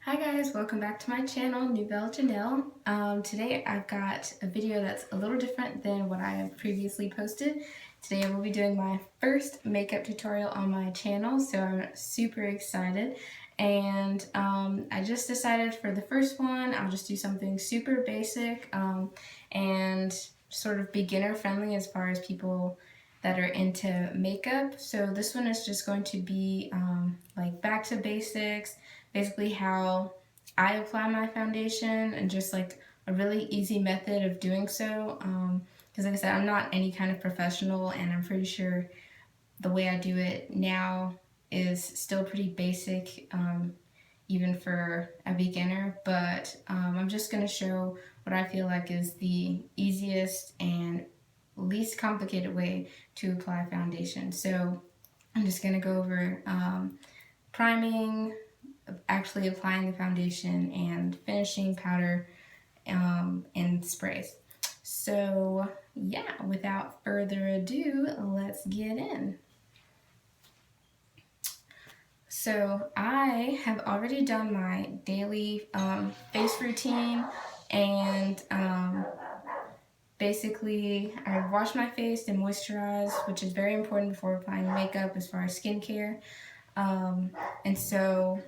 Hi guys, welcome back to my channel, nouvelleGENELLE. Today I've got a video that's a little different than what I have previously posted. Today I will be doing my first makeup tutorial on my channel, so I'm super excited. And I just decided for the first one, I'll just do something super basic and sort of beginner friendly as far as people that are into makeup. So this one is just going to be like back to basics, basically how I apply my foundation and just like a really easy method of doing so. Because like I said, I'm not any kind of professional, and I'm pretty sure the way I do it now is still pretty basic, even for a beginner. But I'm just going to show what I feel like is the easiest and least complicated way to apply foundation. So I'm just going to go over priming, actually applying the foundation, and finishing powder and sprays. So yeah, without further ado, let's get in. So I have already done my daily face routine, and basically I wash my face and moisturize, which is very important before applying makeup as far as skincare. And so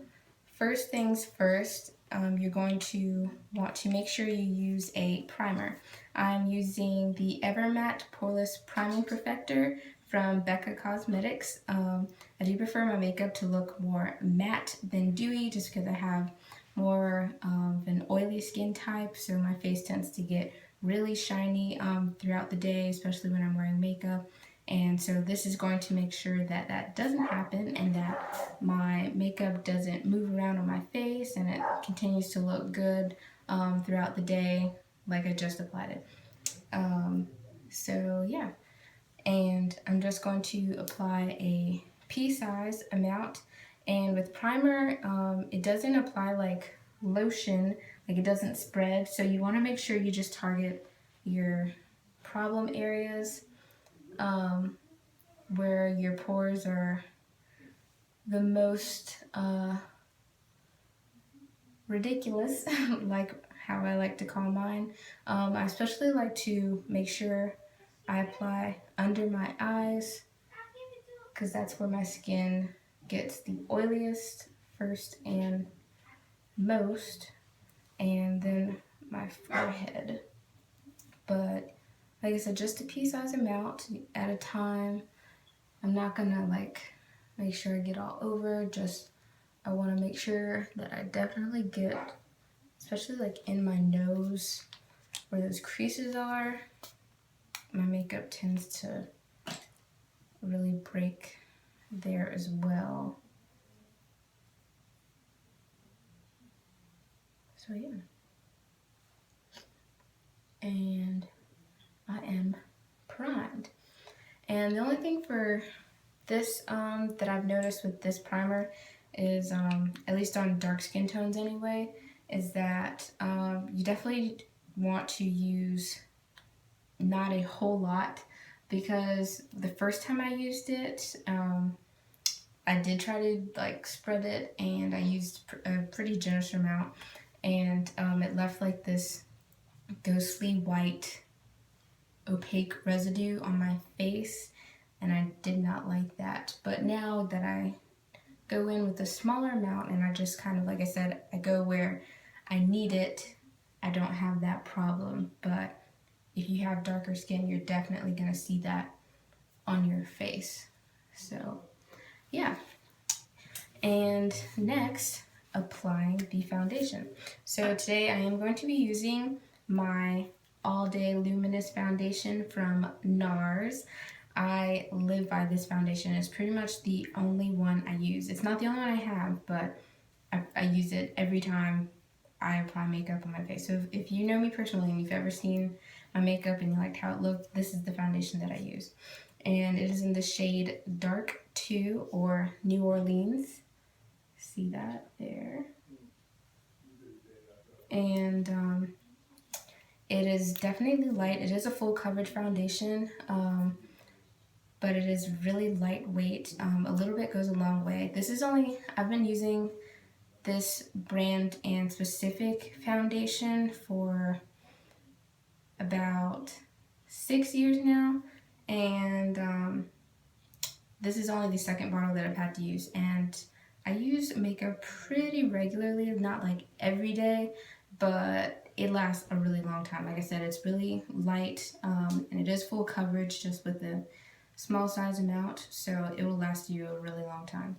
first things first, you're going to want to make sure you use a primer. I'm using the EverMatte Poreless Priming Perfector from Becca Cosmetics. I do prefer my makeup to look more matte than dewy, just because I have more of an oily skin type, so my face tends to get really shiny throughout the day, especially when I'm wearing makeup. And so this is going to make sure that that doesn't happen, and that my makeup doesn't move around on my face, and it continues to look good throughout the day like I just applied it. So yeah, and I'm just going to apply a pea-size amount. And with primer, it doesn't apply like lotion, like it doesn't spread, so you want to make sure you just target your problem areas, where your pores are the most ridiculous, like how I like to call mine. I especially like to make sure I apply under my eyes, because that's where my skin gets the oiliest first and most, and then my forehead. But like I said, just a pea-size amount at a time. I'm not gonna like make sure I get all over, just I want to make sure that I definitely get, especially like in my nose where those creases are. My makeup tends to really break there as well. So yeah. And I am primed. And the only thing for this that I've noticed with this primer is, at least on dark skin tones anyway, is that you definitely want to use not a whole lot, because the first time I used it, I did try to like spread it, and I used a pretty generous amount, and it left like this ghostly white opaque residue on my face, and I did not like that. But now that I go in with a smaller amount, and I just kind of, like I said, I go where I need it, I don't have that problem. But if you have darker skin, you're definitely going to see that on your face. So yeah. And next, applying the foundation. So today I am going to be using my All Day Luminous foundation from Nars. I live by this foundation. It's pretty much the only one I use. It's not the only one I have, but I use it every time I apply makeup on my face. So if you know me personally and you've ever seen my makeup and you liked how it looked, this is the foundation that I use. And it is in the shade Dark 2, or New Orleans. See that there? And it is definitely light. It is a full coverage foundation, but it is really lightweight. A little bit goes a long way. This is only, I've been using this brand and specific foundation for about 6 years now, and this is only the second bottle that I've had to use, and I use makeup pretty regularly, not like every day, but it lasts a really long time. Like I said, it's really light, and it is full coverage just with a small size amount, so it will last you a really long time.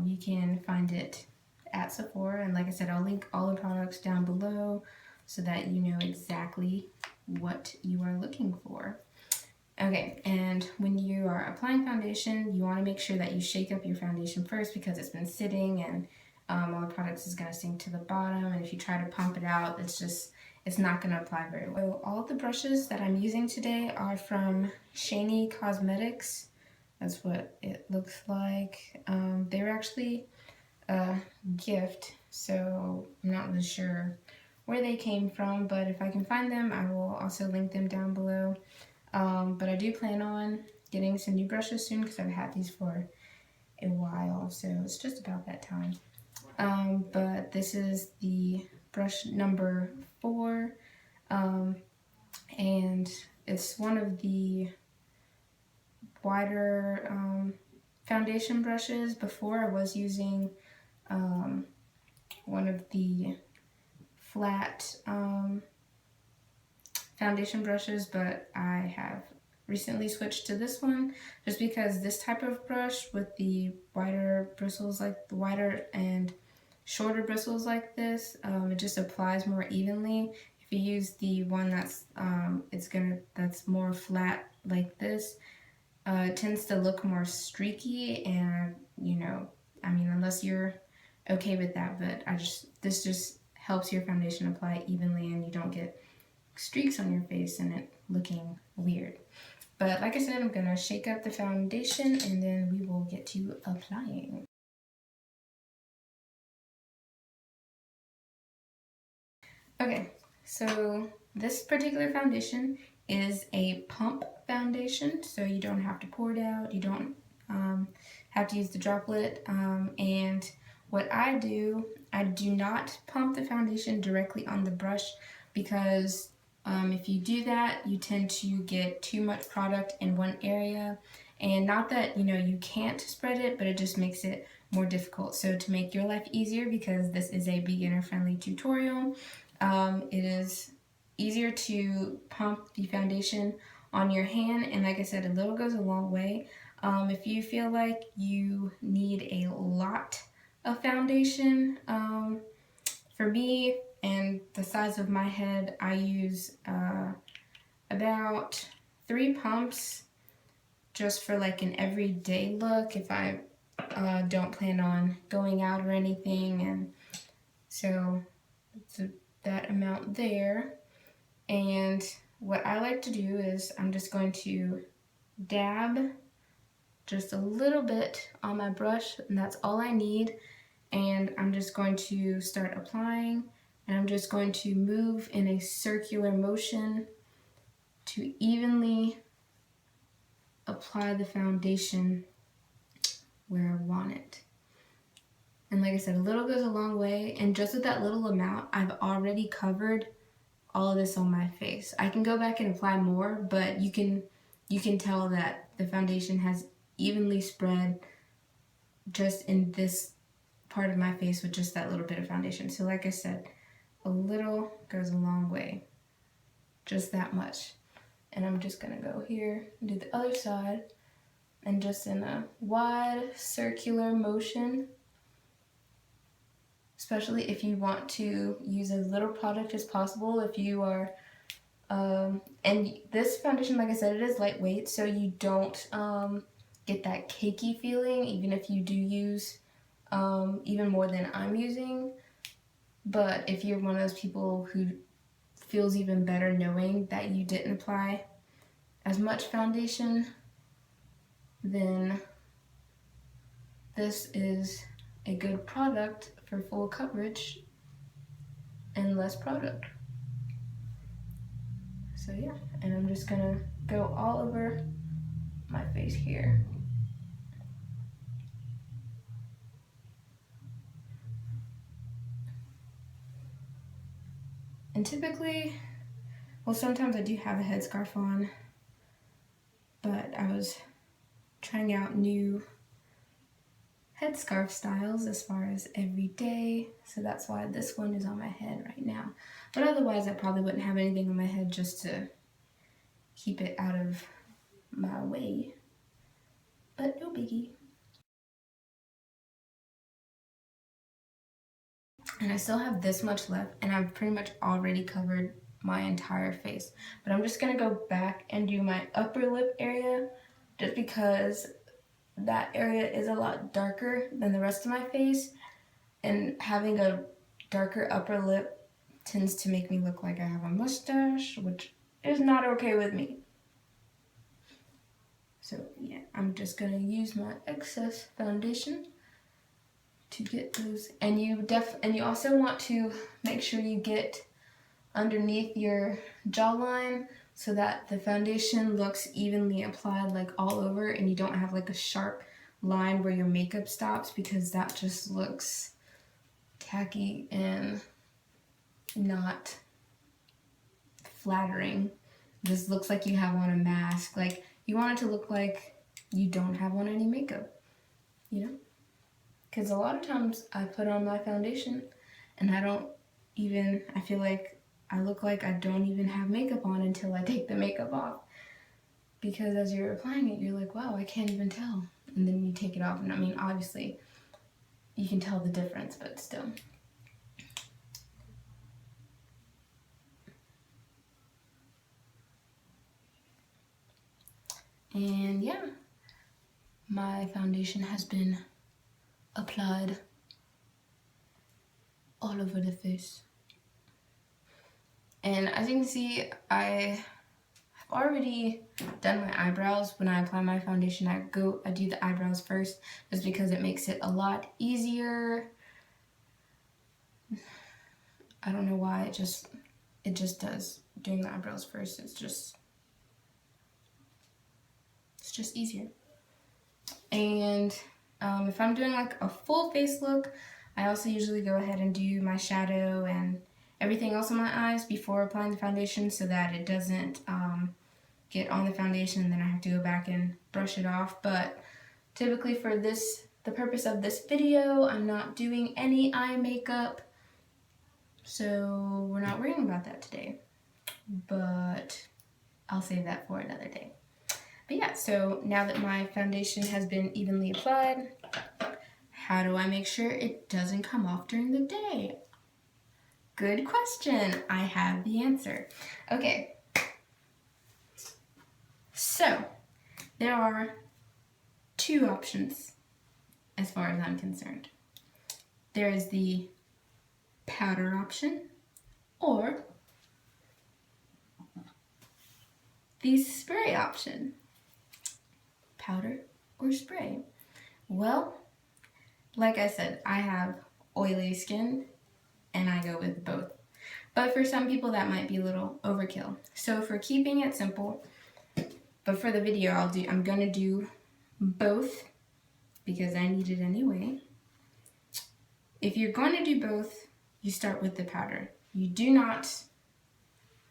You can find it at Sephora, and like I said, I'll link all the products down below so that you know exactly what you are looking for. Okay, and when you are applying foundation, you want to make sure that you shake up your foundation first because it's been sitting, and all the products is going to sink to the bottom, and if you try to pump it out, it's not going to apply very well. So all the brushes that I'm using today are from Shany Cosmetics. That's what it looks like. They were actually a gift, so I'm not really sure where they came from, but if I can find them, I will also link them down below. But I do plan on getting some new brushes soon because I've had these for a while, so it's just about that time. But this is the brush number 4, and it's one of the wider foundation brushes. Before I was using one of the flat foundation brushes, but I have recently switched to this one just because this type of brush with the wider bristles, like the wider and shorter bristles like this, it just applies more evenly. If you use the one that's that's more flat like this, it tends to look more streaky, and you know, I mean, unless you're okay with that, but this just helps your foundation apply evenly and you don't get streaks on your face and it looking weird. But like I said, I'm gonna shake up the foundation and then we will get to applying. Okay, so this particular foundation is a pump foundation, so you don't have to pour it out, you don't have to use the droplet, and what I do not pump the foundation directly on the brush because if you do that, you tend to get too much product in one area, and not that, you know, you can't spread it, but it just makes it more difficult. So to make your life easier, because this is a beginner-friendly tutorial, it is easier to pump the foundation on your hand, and like I said, a little goes a long way. If you feel like you need a lot of foundation, for me and the size of my head, I use about 3 pumps just for like an everyday look if I don't plan on going out or anything, and so it's that amount there. And what I like to do is I'm just going to dab just a little bit on my brush, and that's all I need. And I'm just going to start applying, and I'm just going to move in a circular motion to evenly apply the foundation where I want it. And like I said, a little goes a long way, and just with that little amount, I've already covered all of this on my face. I can go back and apply more, but you can tell that the foundation has evenly spread just in this part of my face with just that little bit of foundation. So like I said, a little goes a long way, just that much. And I'm just gonna go here and do the other side, and just in a wide circular motion, especially if you want to use as little product as possible. If you are and this foundation, like I said, it is lightweight, so you don't get that cakey feeling, even if you do use even more than I'm using. But if you're one of those people who feels even better knowing that you didn't apply as much foundation, then this is a good product for full coverage and less product. So yeah, and I'm just gonna go all over my face here. And typically, well, sometimes I do have a headscarf on, but I was trying out new headscarf styles as far as every day, so that's why this one is on my head right now. But otherwise, I probably wouldn't have anything on my head just to keep it out of my way. But no biggie. And I still have this much left, and I've pretty much already covered my entire face. But I'm just gonna go back and do my upper lip area, just because that area is a lot darker than the rest of my face, and having a darker upper lip tends to make me look like I have a mustache, which is not okay with me. So yeah, I'm just gonna use my excess foundation to get those. And you also want to make sure you get underneath your jawline so that the foundation looks evenly applied, like all over, and you don't have like a sharp line where your makeup stops, because that just looks tacky and not flattering. This looks like you have on a mask. Like, you want it to look like you don't have on any makeup, you know? Because a lot of times I put on my foundation and I feel like I look like I don't even have makeup on until I take the makeup off. Because as you're applying it, you're like, wow, I can't even tell. And then you take it off, and I mean, obviously, you can tell the difference, but still. And yeah, my foundation has been applied all over the face. And as you can see, I have already done my eyebrows. When I apply my foundation, I do the eyebrows first, just because it makes it a lot easier. I don't know why, it just does. Doing the eyebrows first, it's just easier. And if I'm doing like a full face look, I also usually go ahead and do my shadow and everything else on my eyes before applying the foundation, so that it doesn't get on the foundation and then I have to go back and brush it off. But typically for the purpose of this video, I'm not doing any eye makeup, so we're not worrying about that today. But I'll save that for another day. But yeah, so now that my foundation has been evenly applied, how do I make sure it doesn't come off during the day? Good question. I have the answer. Okay. So, there are two options as far as I'm concerned. There is the powder option or the spray option. Powder or spray? Well, like I said, I have oily skin and I go with both. But for some people that might be a little overkill. So for keeping it simple, but for the video I'm gonna do both because I need it anyway. If you're going to do both, you start with the powder. You do not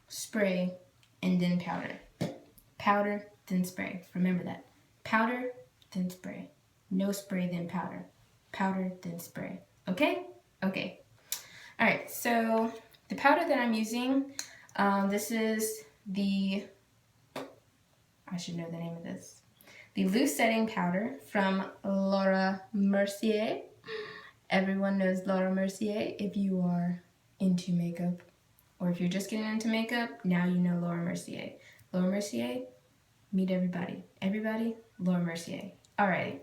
spray and then powder. Powder, then spray. Remember that. Powder, then spray. No spray, then powder. Powder, then spray. Okay? Okay. Alright, so the powder that I'm using, this is the, I should know the name of this, the Loose Setting Powder from Mercier. Everyone knows Mercier if you are into makeup, or if you're just getting into makeup, now you know Mercier. Mercier, meet everybody. Everybody, Mercier. Alrighty.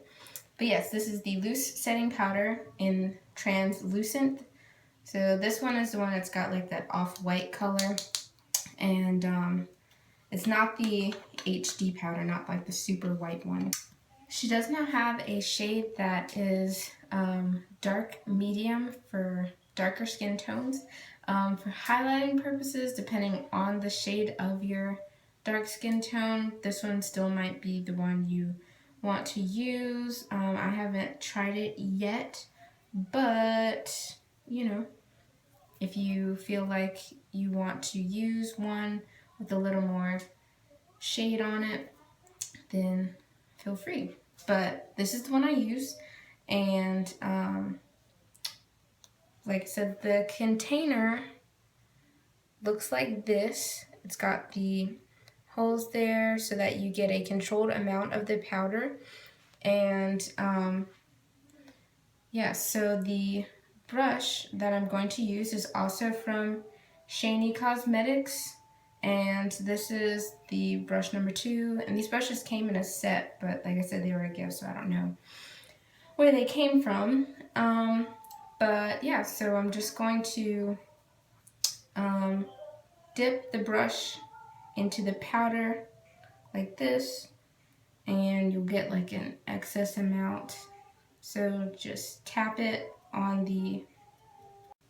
But yes, this is the Loose Setting Powder in Translucent. So this one is the one that's got like that off-white color, and it's not the HD powder, not like the super white one. She does now have a shade that is dark medium for darker skin tones. For highlighting purposes, depending on the shade of your dark skin tone, this one still might be the one you want to use. I haven't tried it yet, but you know, if you feel like you want to use one with a little more shade on it, then feel free. But this is the one I use, and like I said, the container looks like this. It's got the holes there so that you get a controlled amount of the powder. And yeah, so the brush that I'm going to use is also from Shany Cosmetics, and this is the brush number 2. And these brushes came in a set, but like I said, they were a gift, so I don't know where they came from. But yeah, so I'm just going to dip the brush into the powder like this, and you'll get like an excess amount. So just tap it on the,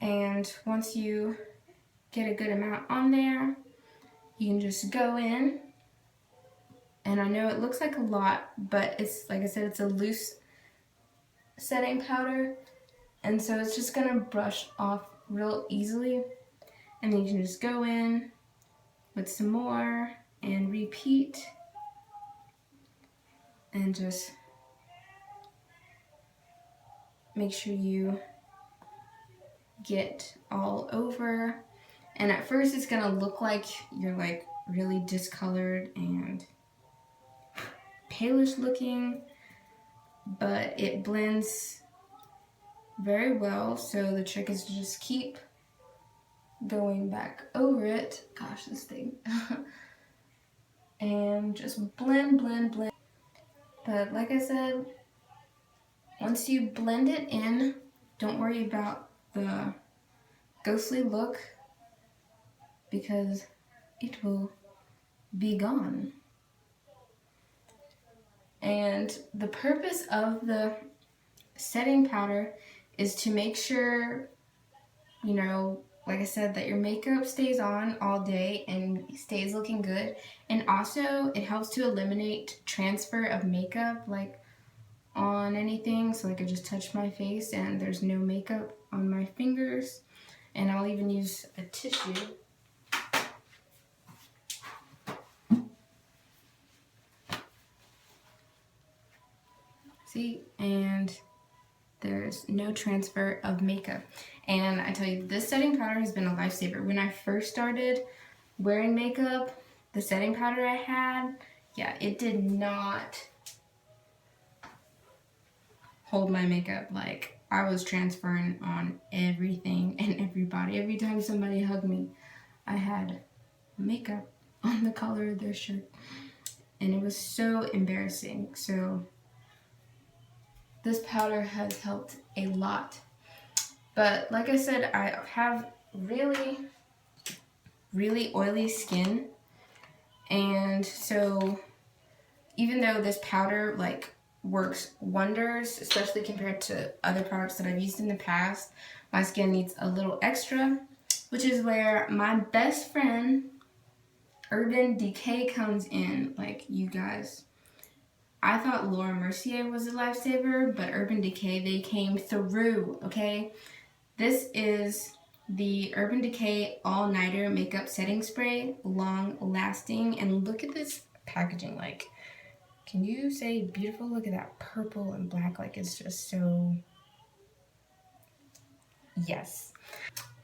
and once you get a good amount on there, you can just go in. And I know it looks like a lot, but it's, like I said, it's a loose setting powder, and so it's just gonna brush off real easily. And then you can just go in with some more and repeat, and just make sure you get all over. And at first it's gonna look like you're like really discolored and palish looking, but it blends very well. So the trick is to just keep going back over it. Gosh, this thing. And just blend, blend, blend. But like I said, once you blend it in, don't worry about the ghostly look, because it will be gone. And the purpose of the setting powder is to make sure, you know, like I said, that your makeup stays on all day and stays looking good. And also it helps to eliminate transfer of makeup like on anything. So like I just touched my face and there's no makeup on my fingers. And I'll even use a tissue. See, and there's no transfer of makeup. And I tell you, this setting powder has been a lifesaver. When I first started wearing makeup, the setting powder I had, yeah, it did not hold my makeup. Like, I was transferring on everything and everybody. Every time somebody hugged me, I had makeup on the collar of their shirt. And it was so embarrassing. So this powder has helped a lot. But like I said, I have really, really oily skin. And so even though this powder like works wonders, especially compared to other products that I've used in the past, my skin needs a little extra, which is where my best friend, Urban Decay, comes in. Like, you guys, I thought Laura Mercier was a lifesaver, but Urban Decay, they came through, okay? This is the Urban Decay All Nighter Makeup Setting Spray, long lasting. And look at this packaging. Like, can you say beautiful? Look at that purple and black. Like, it's just so, yes.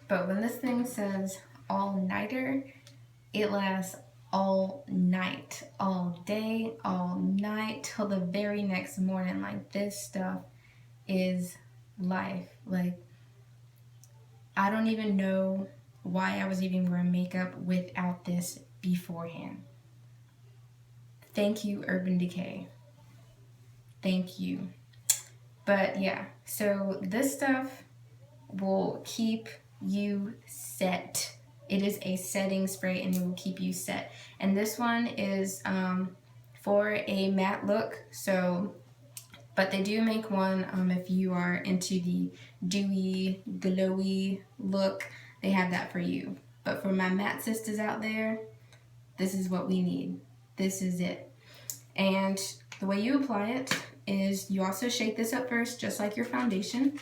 But when this thing says all nighter, it lasts all night, all day, all night, till the very next morning. Like, this stuff is life. Like, I don't even know why I was even wearing makeup without this beforehand. Thank you, Urban Decay. Thank you. But yeah, so this stuff will keep you set. It is a setting spray and it will keep you set. And this one is for a matte look. So, but they do make one if you are into the dewy, glowy look. They have that for you. But for my matte sisters out there, this is what we need. This is it. And the way you apply it is you also shake this up first, just like your foundation.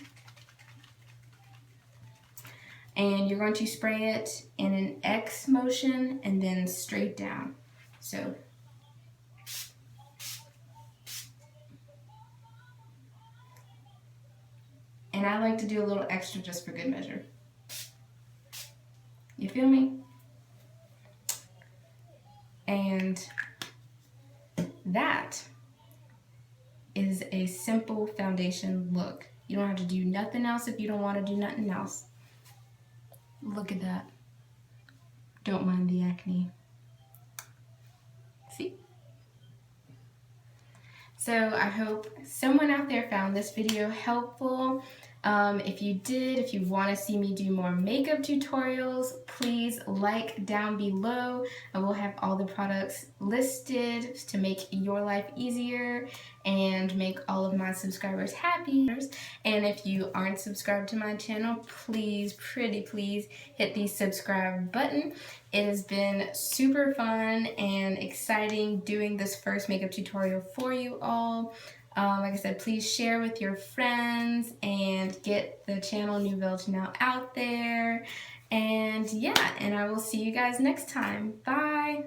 And you're going to spray it in an X motion and then straight down. So and I like to do a little extra just for good measure. You feel me? And that is a simple foundation look. You don't have to do nothing else if you don't want to do nothing else. Look at that. Don't mind the acne. See? So I hope someone out there found this video helpful. If you did, if you want to see me do more makeup tutorials, please like down below. I will have all the products listed to make your life easier and make all of my subscribers happy. And if you aren't subscribed to my channel, please, pretty please, hit the subscribe button. It has been super fun and exciting doing this first makeup tutorial for you all. Like I said, please share with your friends and get the channel nouvelleGENELLE out there. And yeah, and I will see you guys next time. Bye!